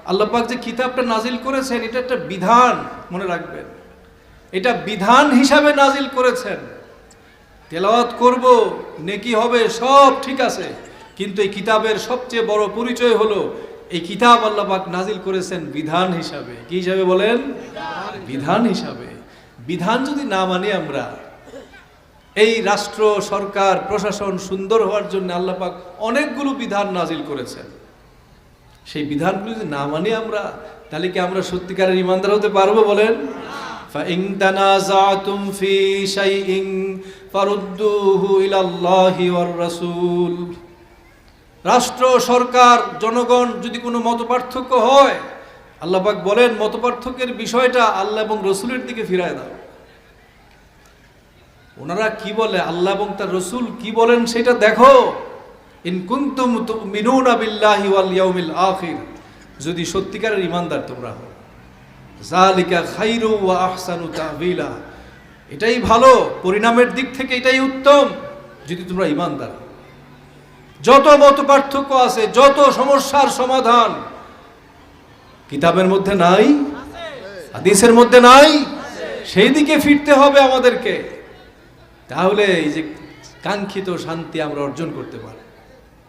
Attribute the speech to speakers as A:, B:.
A: আল্লাহ পাক যে কিতাবটা নাজিল করেছেন এটা একটা বিধান, মনে রাখবেন, এটা বিধান হিসাবে নাজিল করেছেন। তেলাওয়াত করব, নেকি হবে, সব ঠিক আছে, কিন্তু এই কিতাবের সবচেয়ে বড় পরিচয় হলো এই কিতাব আল্লাহ পাক নাজিল করেছেন বিধান হিসাবে। কি হিসাবে বলেন? বিধান হিসাবে। বিধান যদি না মানি আমরা, এই রাষ্ট্র সরকার প্রশাসন সুন্দর হওয়ার জন্য আল্লাহ পাক অনেকগুলো বিধান নাজিল করেছেন, সেই বিধানগুলো যদি না মানি আমরা, তাহলে কি আমরা সত্যিকারের ইমানদার হতে পারবো বলেন? فَإِن تَنَازَعْتُمْ فِي شَيْءٍ فَرُدُّوهُ إِلَى اللَّهِ وَالرَّسُولِ। রাষ্ট্র সরকার জনগণ যদি কোনো মতপার্থক্য হয়, আল্লাহ পাক বলেন মতপার্থক্যের বিষয়টা আল্লাহ এবং রসুলের দিকে ফিরায় দাও। ওনারা কি বলে, আল্লাহ এবং তার রসুল কি বলেন সেটা দেখো। ইন কুনতুম তুমিনুনা বিল্লাহি ওয়াল ইয়াউমিল আখির, যদি সত্যিকারের ইমানদার তোমরা হও। যালিকা খায়রু ওয়া আহসানু তা'বিলা, এটাই ভালো, পরিণামের দিক থেকে এটাই উত্তম যদি তোমরা ইমানদার হও। যত মত পার্থক্য আছে, যত সমস্যার সমাধান কিতাবের মধ্যে নাই, হাদিসের মধ্যে নাই, সেই দিকে ফিরতে হবে আমাদেরকে। তাহলে এই যে কাঙ্ক্ষিত শান্তি আমরা অর্জন করতে পারব।